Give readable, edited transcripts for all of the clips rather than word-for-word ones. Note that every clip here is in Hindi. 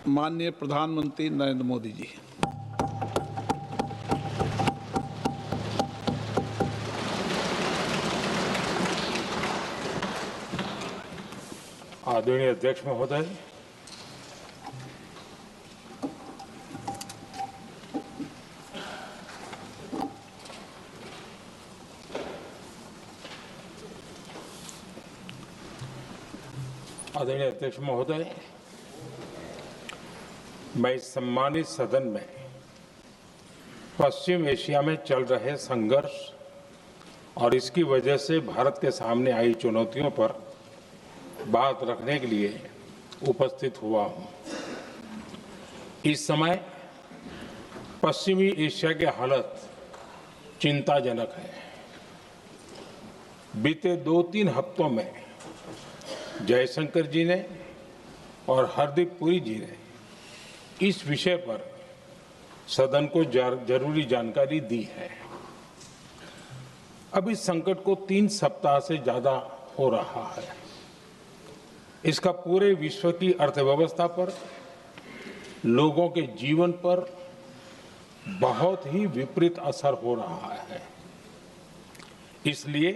माननीय प्रधानमंत्री नरेंद्र मोदी जी। आदरणीय अध्यक्ष महोदय, मैं इस सम्मानित सदन में पश्चिम एशिया में चल रहे संघर्ष और इसकी वजह से भारत के सामने आई चुनौतियों पर बात रखने के लिए उपस्थित हुआ हूं। इस समय पश्चिमी एशिया की हालत चिंताजनक है। बीते 2-3 हफ्तों में जयशंकर जी ने और हरदीप पुरी जी ने इस विषय पर सदन को जरूरी जानकारी दी है। अब इस संकट को 3 सप्ताह से ज्यादा हो रहा है। इसका पूरे विश्व की अर्थव्यवस्था पर, लोगों के जीवन पर बहुत ही विपरीत असर हो रहा है। इसलिए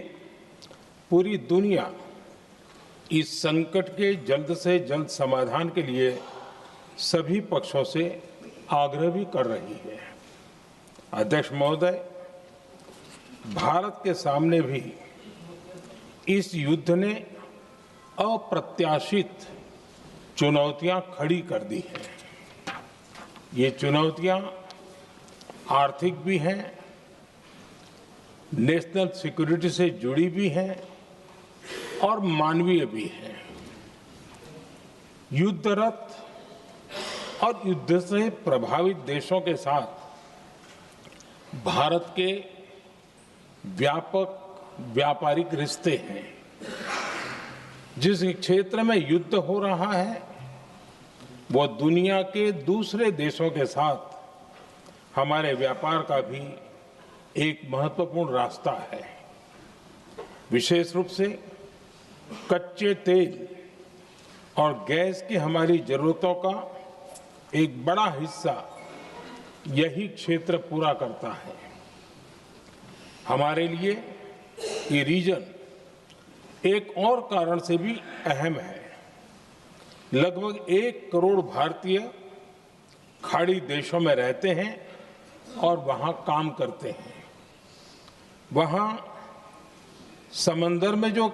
पूरी दुनिया इस संकट के जल्द से जल्द समाधान के लिए सभी पक्षों से आग्रह भी कर रही है। अध्यक्ष महोदय, भारत के सामने भी इस युद्ध ने अप्रत्याशित चुनौतियां खड़ी कर दी हैं। ये चुनौतियां आर्थिक भी हैं, नेशनल सिक्योरिटी से जुड़ी भी हैं और मानवीय भी हैं। युद्धरत और युद्ध से प्रभावित देशों के साथ भारत के व्यापक व्यापारिक रिश्ते हैं। जिस क्षेत्र में युद्ध हो रहा है वो दुनिया के दूसरे देशों के साथ हमारे व्यापार का भी एक महत्वपूर्ण रास्ता है। विशेष रूप से कच्चे तेल और गैस की हमारी जरूरतों का एक बड़ा हिस्सा यही क्षेत्र पूरा करता है। हमारे लिए ये रीजन एक और कारण से भी अहम है। लगभग 1 करोड़ भारतीय खाड़ी देशों में रहते हैं और वहां काम करते हैं। वहां समंदर में जो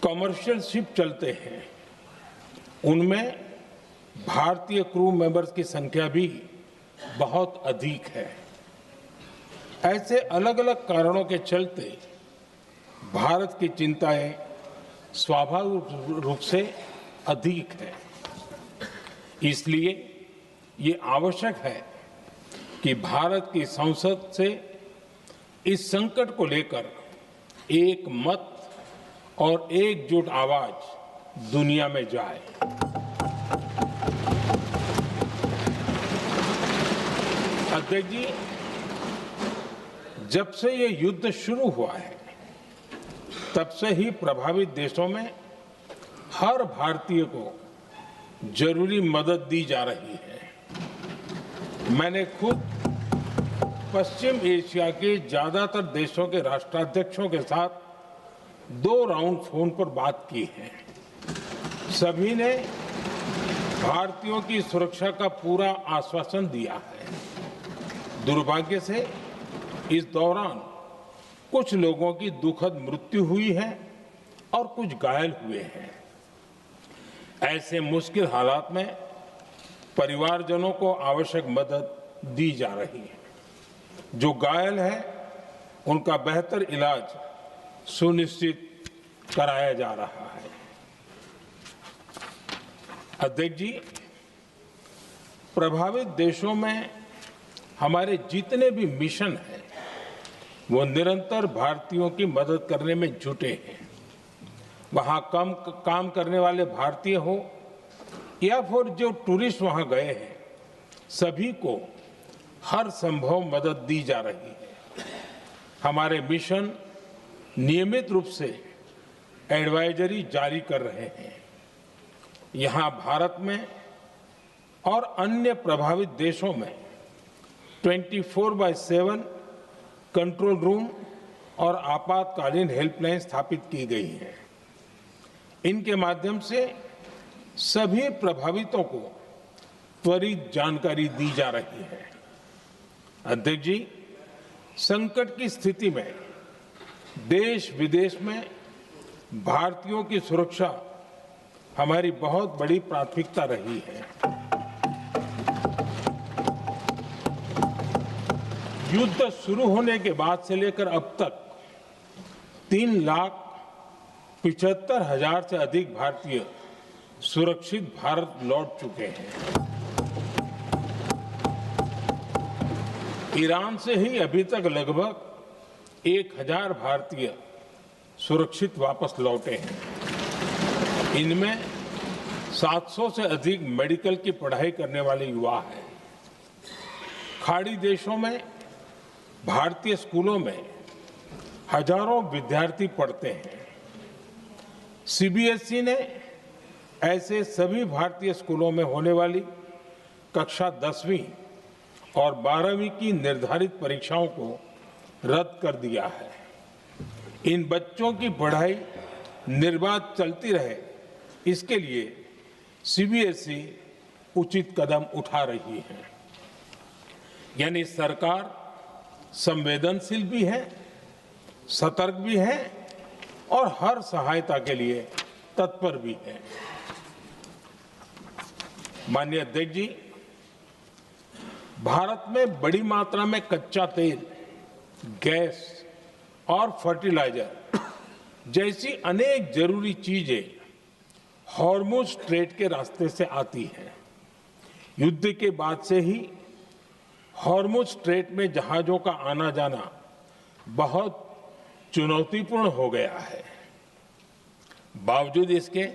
कमर्शियल शिप चलते हैं उनमें भारतीय क्रू मेंबर्स की संख्या भी बहुत अधिक है। ऐसे अलग अलग कारणों के चलते भारत की चिंताएं स्वाभाविक रूप से अधिक है। इसलिए ये आवश्यक है कि भारत की संसद से इस संकट को लेकर एक मत और एकजुट आवाज दुनिया में जाए। अध्यक्ष जी, जब से ये युद्ध शुरू हुआ है तब से ही प्रभावित देशों में हर भारतीय को जरूरी मदद दी जा रही है। मैंने खुद पश्चिम एशिया के ज्यादातर देशों के राष्ट्राध्यक्षों के साथ 2 राउंड फोन पर बात की है। सभी ने भारतीयों की सुरक्षा का पूरा आश्वासन दिया है। दुर्भाग्य से इस दौरान कुछ लोगों की दुखद मृत्यु हुई है और कुछ घायल हुए हैं। ऐसे मुश्किल हालात में परिवारजनों को आवश्यक मदद दी जा रही है। जो घायल है उनका बेहतर इलाज सुनिश्चित कराया जा रहा है। अध्यक्ष जी, प्रभावित देशों में हमारे जितने भी मिशन हैं वो निरंतर भारतीयों की मदद करने में जुटे हैं। वहां काम करने वाले भारतीय हो या फिर जो टूरिस्ट वहां गए हैं, सभी को हर संभव मदद दी जा रही है। हमारे मिशन नियमित रूप से एडवाइजरी जारी कर रहे हैं। यहां भारत में और अन्य प्रभावित देशों में 24/7 कंट्रोल रूम और आपातकालीन हेल्पलाइन स्थापित की गई है। इनके माध्यम से सभी प्रभावितों को त्वरित जानकारी दी जा रही है। अध्यक्ष जी, संकट की स्थिति में देश विदेश में भारतीयों की सुरक्षा हमारी बहुत बड़ी प्राथमिकता रही है। युद्ध शुरू होने के बाद से लेकर अब तक 3,75,000 से अधिक भारतीय सुरक्षित भारत लौट चुके हैं। ईरान से ही अभी तक लगभग 1,000 भारतीय सुरक्षित वापस लौटे हैं। इनमें 700 से अधिक मेडिकल की पढ़ाई करने वाले युवा हैं। खाड़ी देशों में भारतीय स्कूलों में हजारों विद्यार्थी पढ़ते हैं। सीबीएसई ने ऐसे सभी भारतीय स्कूलों में होने वाली कक्षा 10वीं और 12वीं की निर्धारित परीक्षाओं को रद्द कर दिया है। इन बच्चों की पढ़ाई निर्बाध चलती रहे, इसके लिए सीबीएसई उचित कदम उठा रही है। यानी सरकार संवेदनशील भी है, सतर्क भी है और हर सहायता के लिए तत्पर भी है। माननीय अध्यक्ष जी, भारत में बड़ी मात्रा में कच्चा तेल, गैस और फर्टिलाइजर जैसी अनेक जरूरी चीजें हॉर्मुज स्ट्रेट के रास्ते से आती हैं। युद्ध के बाद से ही हॉर्मुज स्ट्रेट में जहाजों का आना जाना बहुत चुनौतीपूर्ण हो गया है। बावजूद इसके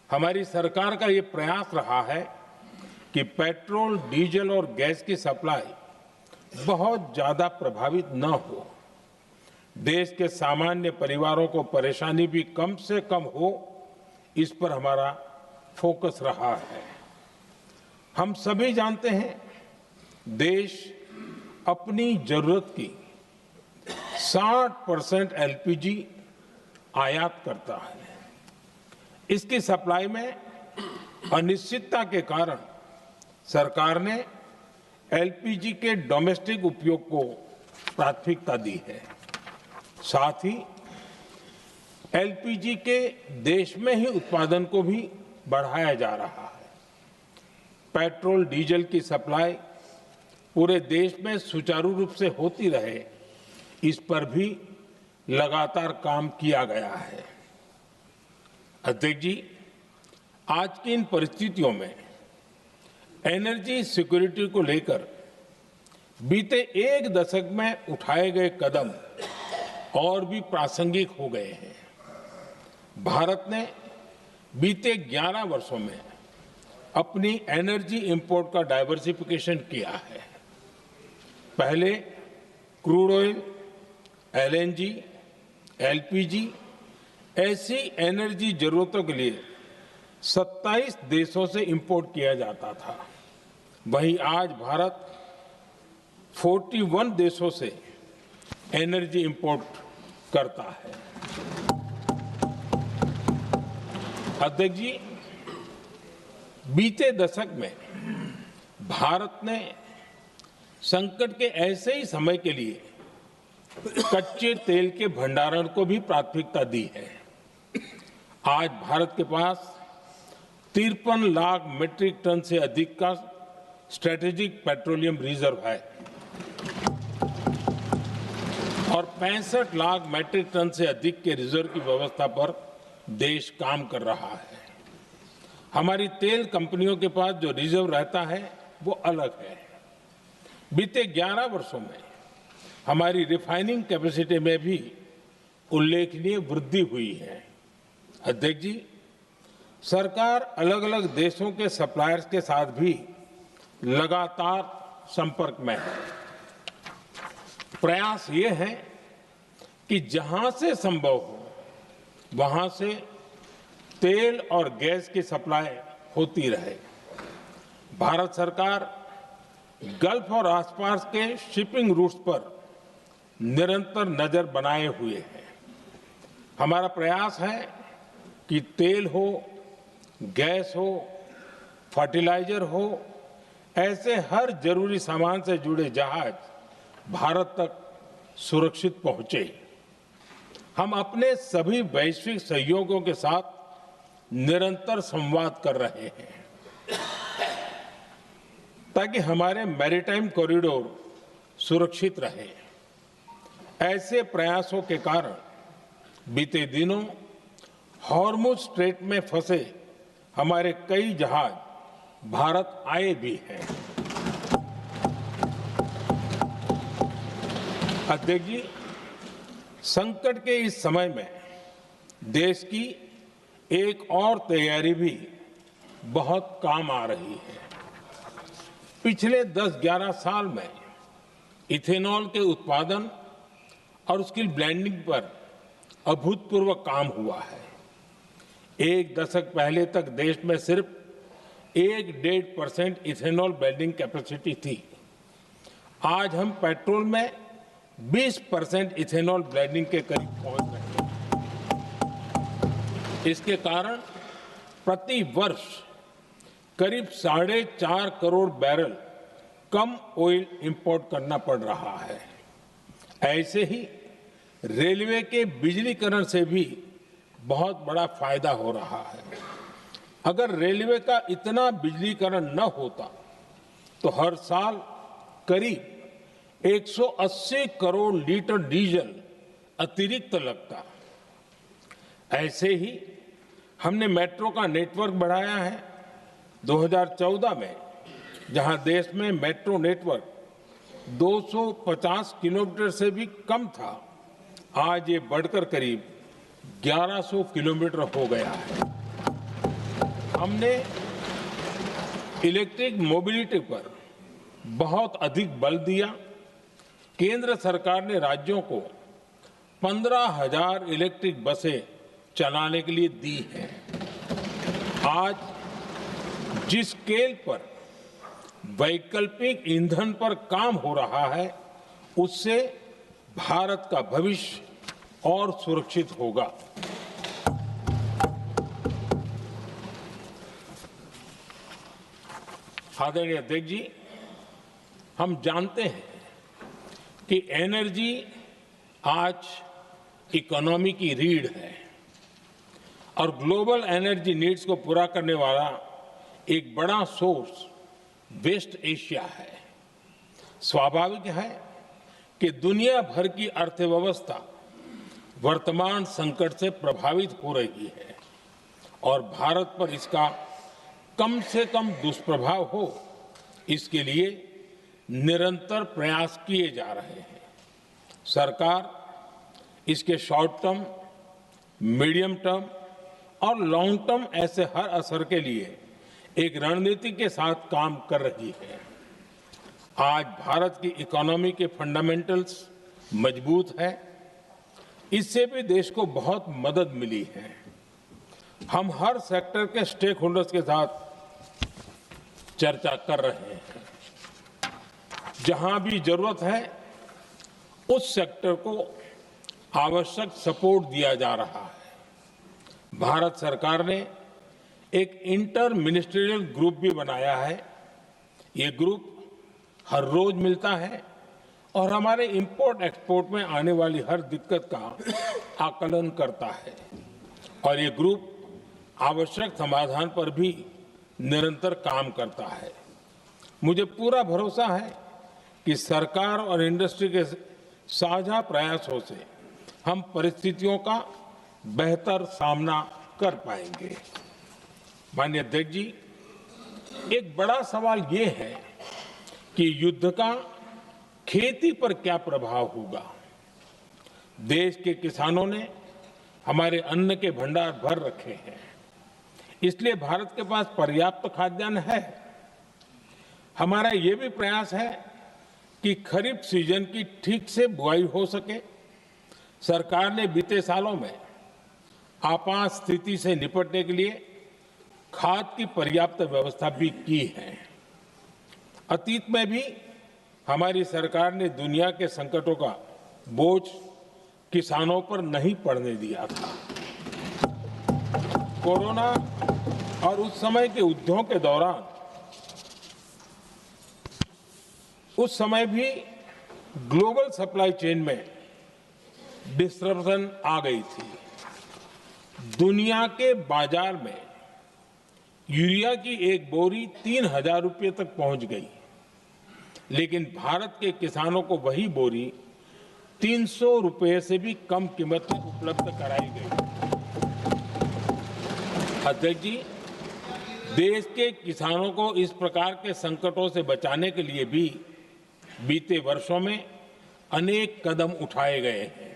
हमारी सरकार का ये प्रयास रहा है कि पेट्रोल, डीजल और गैस की सप्लाई बहुत ज्यादा प्रभावित न हो, देश के सामान्य परिवारों को परेशानी भी कम से कम हो, इस पर हमारा फोकस रहा है। हम सभी जानते हैं, देश अपनी जरूरत की 60% एलपीजी आयात करता है। इसकी सप्लाई में अनिश्चितता के कारण सरकार ने एलपीजी के डोमेस्टिक उपयोग को प्राथमिकता दी है। साथ ही एलपीजी के देश में ही उत्पादन को भी बढ़ाया जा रहा है। पेट्रोल, डीजल की सप्लाई पूरे देश में सुचारू रूप से होती रहे, इस पर भी लगातार काम किया गया है। अध्यक्ष जी, आज की इन परिस्थितियों में एनर्जी सिक्योरिटी को लेकर बीते एक दशक में उठाए गए कदम और भी प्रासंगिक हो गए हैं। भारत ने बीते 11 वर्षों में अपनी एनर्जी इंपोर्ट का डाइवर्सिफिकेशन किया है। पहले क्रूड ऑयल, एलएनजी, एलपीजी ऐसी एनर्जी जरूरतों के लिए 27 देशों से इंपोर्ट किया जाता था। वहीं आज भारत 41 देशों से एनर्जी इंपोर्ट करता है। अध्यक्ष जी, बीते दशक में भारत ने संकट के ऐसे ही समय के लिए कच्चे तेल के भंडारण को भी प्राथमिकता दी है। आज भारत के पास 53 लाख मीट्रिक टन से अधिक का स्ट्रेटेजिक पेट्रोलियम रिजर्व है और 65 लाख मीट्रिक टन से अधिक के रिजर्व की व्यवस्था पर देश काम कर रहा है। हमारी तेल कंपनियों के पास जो रिजर्व रहता है वो अलग है। बीते 11 वर्षों में हमारी रिफाइनिंग कैपेसिटी में भी उल्लेखनीय वृद्धि हुई है। अध्यक्ष जी, सरकार अलग अलग देशों के सप्लायर्स के साथ भी लगातार संपर्क में है। प्रयास ये है कि जहां से संभव हो वहां से तेल और गैस की सप्लाई होती रहे। भारत सरकार गल्फ और आसपास के शिपिंग रूट्स पर निरंतर नजर बनाए हुए है। हमारा प्रयास है कि तेल हो, गैस हो, फर्टिलाइजर हो, ऐसे हर जरूरी सामान से जुड़े जहाज भारत तक सुरक्षित पहुंचे। हम अपने सभी वैश्विक सहयोगियों के साथ निरंतर संवाद कर रहे हैं ताकि हमारे मैरीटाइम कॉरिडोर सुरक्षित रहे। ऐसे प्रयासों के कारण बीते दिनों हॉर्मुज स्ट्रेट में फंसे हमारे कई जहाज भारत आए भी हैं। अध्यक्ष जी, संकट के इस समय में देश की एक और तैयारी भी बहुत काम आ रही है। पिछले 10-11 साल में इथेनॉल के उत्पादन और उसकी ब्लेंडिंग पर अभूतपूर्व काम हुआ है। एक दशक पहले तक देश में सिर्फ 1-1.5% इथेनॉल ब्लेंडिंग कैपेसिटी थी। आज हम पेट्रोल में 20% इथेनॉल ब्लेंडिंग के करीब पहुंच रहे हैं। इसके कारण प्रति वर्ष करीब 4.5 करोड़ बैरल कम ऑयल इंपोर्ट करना पड़ रहा है। ऐसे ही रेलवे के बिजलीकरण से भी बहुत बड़ा फायदा हो रहा है। अगर रेलवे का इतना बिजलीकरण न होता तो हर साल करीब 180 करोड़ लीटर डीजल अतिरिक्त लगता। ऐसे ही हमने मेट्रो का नेटवर्क बढ़ाया है। 2014 में जहां देश में मेट्रो नेटवर्क 250 किलोमीटर से भी कम था, आज ये बढ़कर करीब 1100 किलोमीटर हो गया है। हमने इलेक्ट्रिक मोबिलिटी पर बहुत अधिक बल दिया। केंद्र सरकार ने राज्यों को 15,000 इलेक्ट्रिक बसें चलाने के लिए दी हैं। आज जिस स्केल पर वैकल्पिक ईंधन पर काम हो रहा है, उससे भारत का भविष्य और सुरक्षित होगा। आदरणीय अध्यक्ष जी, हम जानते हैं कि एनर्जी आज इकोनॉमी की रीढ़ है और ग्लोबल एनर्जी नीड्स को पूरा करने वाला एक बड़ा सोर्स वेस्ट एशिया है। स्वाभाविक है कि दुनिया भर की अर्थव्यवस्था वर्तमान संकट से प्रभावित हो रही है और भारत पर इसका कम से कम दुष्प्रभाव हो, इसके लिए निरंतर प्रयास किए जा रहे हैं। सरकार इसके शॉर्ट टर्म, मीडियम टर्म और लॉन्ग टर्म ऐसे हर असर के लिए एक रणनीति के साथ काम कर रही है। आज भारत की इकोनॉमी के फंडामेंटल्स मजबूत है। इससे भी देश को बहुत मदद मिली है। हम हर सेक्टर के स्टेक होल्डर्स के साथ चर्चा कर रहे हैं। जहां भी जरूरत है उस सेक्टर को आवश्यक सपोर्ट दिया जा रहा है। भारत सरकार ने एक इंटर मिनिस्ट्रियल ग्रुप भी बनाया है। ये ग्रुप हर रोज मिलता है और हमारे इंपोर्ट एक्सपोर्ट में आने वाली हर दिक्कत का आकलन करता है और ये ग्रुप आवश्यक समाधान पर भी निरंतर काम करता है। मुझे पूरा भरोसा है कि सरकार और इंडस्ट्री के साझा प्रयासों से हम परिस्थितियों का बेहतर सामना कर पाएंगे। माननीय अध्यक्ष जी, एक बड़ा सवाल ये है कि युद्ध का खेती पर क्या प्रभाव होगा। देश के किसानों ने हमारे अन्न के भंडार भर रखे हैं, इसलिए भारत के पास पर्याप्त खाद्यान्न है। हमारा ये भी प्रयास है कि खरीफ सीजन की ठीक से बुआई हो सके। सरकार ने बीते सालों में आपात स्थिति से निपटने के लिए खाद की पर्याप्त व्यवस्था भी की है। अतीत में भी हमारी सरकार ने दुनिया के संकटों का बोझ किसानों पर नहीं पड़ने दिया था। कोरोना और उस समय के युद्धों के दौरान उस समय भी ग्लोबल सप्लाई चेन में डिस्टरप्शन आ गई थी। दुनिया के बाजार में यूरिया की एक बोरी 3,000 रुपये तक पहुंच गई, लेकिन भारत के किसानों को वही बोरी 300 रुपये से भी कम कीमत में उपलब्ध कराई गई। अध्यक्ष जी, देश के किसानों को इस प्रकार के संकटों से बचाने के लिए भी बीते वर्षों में अनेक कदम उठाए गए हैं।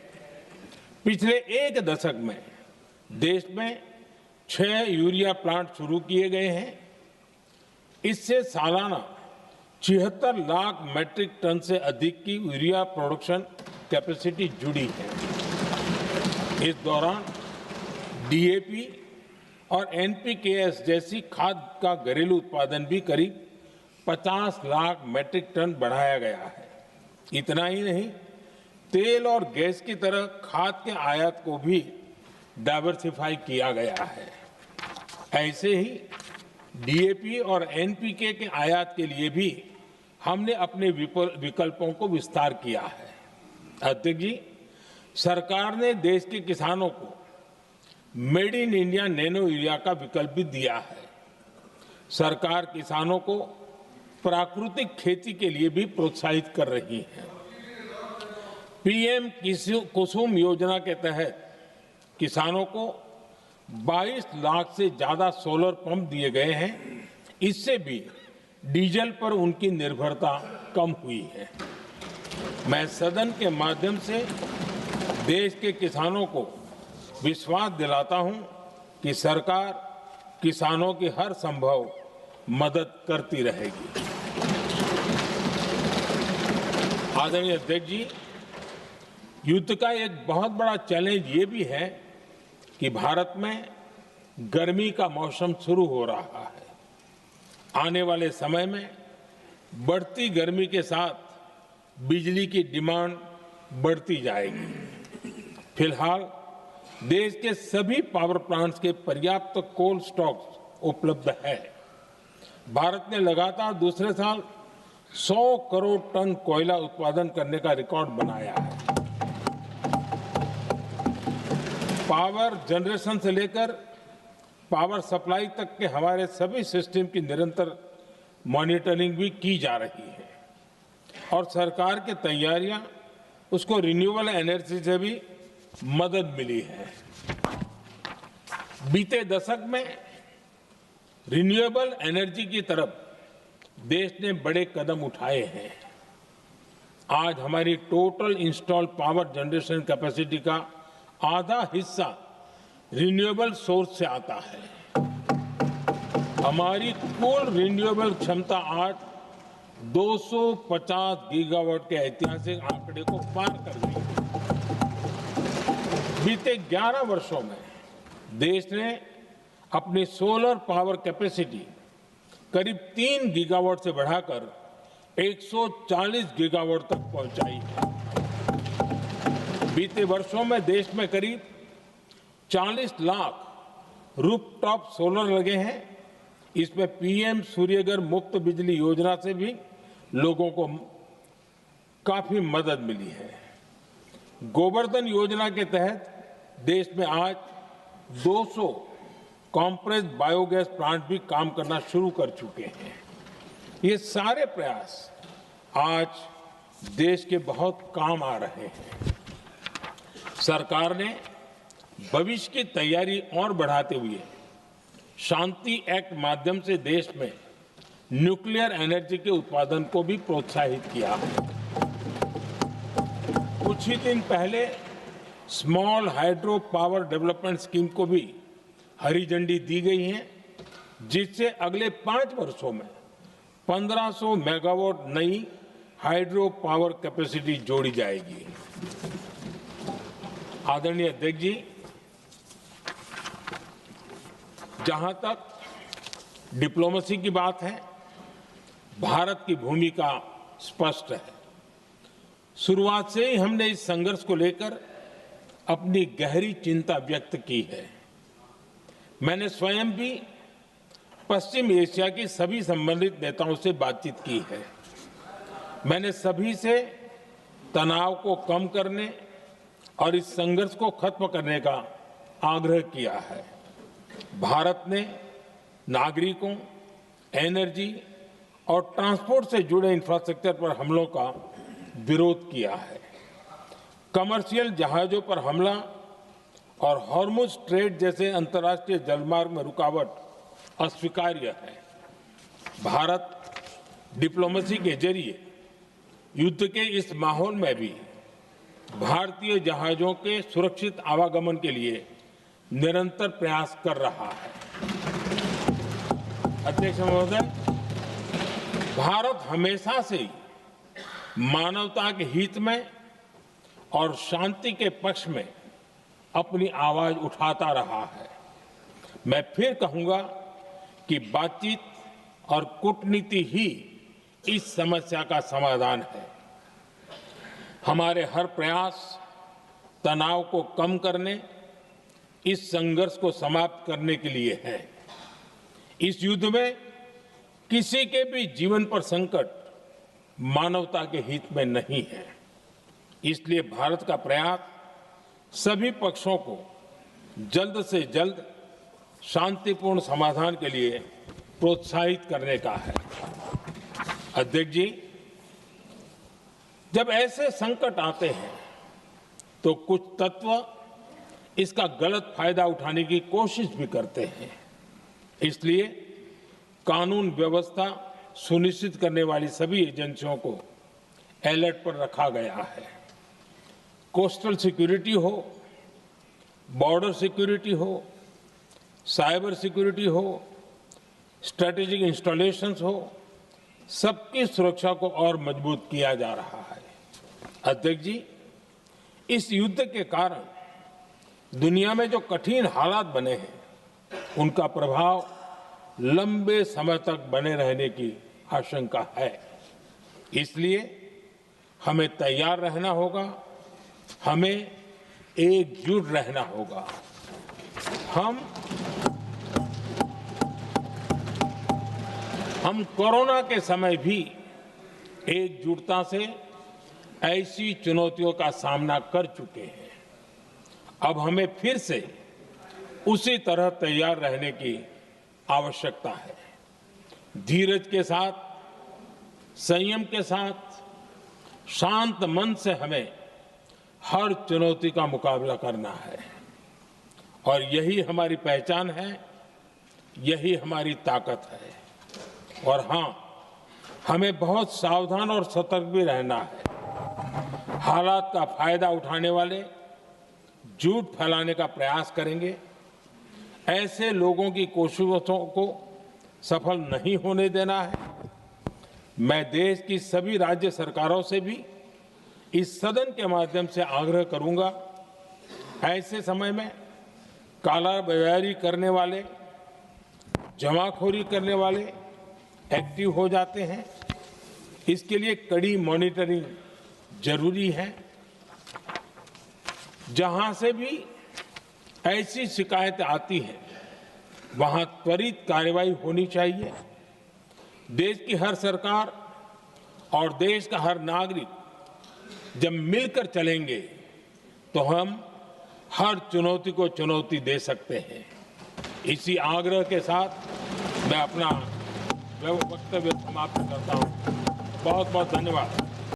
पिछले एक दशक में देश में 6 यूरिया प्लांट शुरू किए गए हैं। इससे सालाना 76 लाख मैट्रिक टन से अधिक की यूरिया प्रोडक्शन कैपेसिटी जुड़ी है। इस दौरान डीएपी और एनपीकेएस जैसी खाद का घरेलू उत्पादन भी करीब 50 लाख मैट्रिक टन बढ़ाया गया है। इतना ही नहीं, तेल और गैस की तरह खाद के आयात को भी डाइवर्सिफाई किया गया है। ऐसे ही डीएपी और एनपीके के आयात के लिए भी हमने अपने विकल्पों को विस्तार किया है। अध्यक्ष जी, सरकार ने देश के किसानों को made in India nano urea का विकल्प भी दिया है। सरकार किसानों को प्राकृतिक खेती के लिए भी प्रोत्साहित कर रही है। पीएम कुसुम योजना के तहत किसानों को 22 लाख से ज्यादा सोलर पंप दिए गए हैं। इससे भी डीजल पर उनकी निर्भरता कम हुई है। मैं सदन के माध्यम से देश के किसानों को विश्वास दिलाता हूं कि सरकार किसानों की हर संभव मदद करती रहेगी। आदरणीय अध्यक्ष जी, युद्ध का एक बहुत बड़ा चैलेंज ये भी है कि भारत में गर्मी का मौसम शुरू हो रहा है। आने वाले समय में बढ़ती गर्मी के साथ बिजली की डिमांड बढ़ती जाएगी। फिलहाल देश के सभी पावर प्लांट्स के पर्याप्त कोल स्टॉक उपलब्ध है। भारत ने लगातार दूसरे साल 100 करोड़ टन कोयला उत्पादन करने का रिकॉर्ड बनाया है। पावर जनरेशन से लेकर पावर सप्लाई तक के हमारे सभी सिस्टम की निरंतर मॉनिटरिंग भी की जा रही है और सरकार की तैयारियां उसको रिन्यूएबल एनर्जी से भी मदद मिली है। बीते दशक में रिन्यूएबल एनर्जी की तरफ देश ने बड़े कदम उठाए हैं। आज हमारी total installed power generation capacity का आधा हिस्सा रिन्यूएबल सोर्स से आता है। हमारी कुल रिन्यूएबल क्षमता आज 250 गीगावाट के ऐतिहासिक आंकड़े को पार कर गई है। बीते 11 वर्षों में देश ने अपनी सोलर पावर कैपेसिटी करीब 3 गीगावाट से बढ़ाकर 140 गीगावाट तक पहुंचाई है। बीते वर्षों में देश में करीब 40 लाख रूफटॉप सोलर लगे हैं। इसमें पीएम सूर्यघर मुफ्त बिजली योजना से भी लोगों को काफी मदद मिली है। गोवर्धन योजना के तहत देश में आज 200 कॉम्प्रेस्ड बायोगैस प्लांट भी काम करना शुरू कर चुके हैं। ये सारे प्रयास आज देश के बहुत काम आ रहे हैं। सरकार ने भविष्य की तैयारी और बढ़ाते हुए शांति एक्ट माध्यम से देश में न्यूक्लियर एनर्जी के उत्पादन को भी प्रोत्साहित किया है। कुछ ही दिन पहले small hydro power development scheme को भी हरी झंडी दी गई है, जिससे अगले 5 वर्षों में 1500 मेगावाट नई हाइड्रो पावर कैपेसिटी जोड़ी जाएगी। आदरणीय अध्यक्ष जी, जहां तक डिप्लोमेसी की बात है, भारत की भूमिका स्पष्ट है। शुरुआत से ही हमने इस संघर्ष को लेकर अपनी गहरी चिंता व्यक्त की है। मैंने स्वयं भी पश्चिम एशिया की सभी संबंधित नेताओं से बातचीत की है। मैंने सभी से तनाव को कम करने और इस संघर्ष को खत्म करने का आग्रह किया है। भारत ने नागरिकों, एनर्जी और ट्रांसपोर्ट से जुड़े इंफ्रास्ट्रक्चर पर हमलों का विरोध किया है। कमर्शियल जहाजों पर हमला और हॉर्मुज स्ट्रेट जैसे अंतर्राष्ट्रीय जलमार्ग में रुकावट अस्वीकार्य है। भारत डिप्लोमेसी के जरिए युद्ध के इस माहौल में भी भारतीय जहाजों के सुरक्षित आवागमन के लिए निरंतर प्रयास कर रहा है। अध्यक्ष महोदय, भारत हमेशा से ही मानवता के हित में और शांति के पक्ष में अपनी आवाज उठाता रहा है। मैं फिर कहूंगा कि बातचीत और कूटनीति ही इस समस्या का समाधान है। हमारे हर प्रयास तनाव को कम करने, इस संघर्ष को समाप्त करने के लिए है। इस युद्ध में किसी के भी जीवन पर संकट मानवता के हित में नहीं है। इसलिए भारत का प्रयास सभी पक्षों को जल्द से जल्द शांतिपूर्ण समाधान के लिए प्रोत्साहित करने का है। अध्यक्ष जी, जब ऐसे संकट आते हैं तो कुछ तत्व इसका गलत फायदा उठाने की कोशिश भी करते हैं। इसलिए कानून व्यवस्था सुनिश्चित करने वाली सभी एजेंसियों को अलर्ट पर रखा गया है। कोस्टल सिक्योरिटी हो, बॉर्डर सिक्योरिटी हो, साइबर सिक्योरिटी हो, स्ट्रेटेजिक इंस्टॉलेशंस हो, सबकी सुरक्षा को और मजबूत किया जा रहा है। अध्यक्ष जी, इस युद्ध के कारण दुनिया में जो कठिन हालात बने हैं, उनका प्रभाव लंबे समय तक बने रहने की आशंका है। इसलिए हमें तैयार रहना होगा, हमें एकजुट रहना होगा। हम कोरोना के समय भी एकजुटता से ऐसी चुनौतियों का सामना कर चुके हैं। अब हमें फिर से उसी तरह तैयार रहने की आवश्यकता है। धीरज के साथ, संयम के साथ, शांत मन से हमें हर चुनौती का मुकाबला करना है और यही हमारी पहचान है, यही हमारी ताकत है। और हां, हमें बहुत सावधान और सतर्क भी रहना है। हालात का फायदा उठाने वाले झूठ फैलाने का प्रयास करेंगे, ऐसे लोगों की कोशिशों को सफल नहीं होने देना है। मैं देश की सभी राज्य सरकारों से भी इस सदन के माध्यम से आग्रह करूंगा, ऐसे समय में कालाबाजारी करने वाले, जमाखोरी करने वाले एक्टिव हो जाते हैं। इसके लिए कड़ी मॉनिटरिंग जरूरी है। जहां से भी ऐसी शिकायतें आती हैं, वहां त्वरित कार्रवाई होनी चाहिए। देश की हर सरकार और देश का हर नागरिक जब मिलकर चलेंगे तो हम हर चुनौती को चुनौती दे सकते हैं। इसी आग्रह के साथ मैं अपना वक्तव्य समाप्त करता हूं। बहुत बहुत धन्यवाद।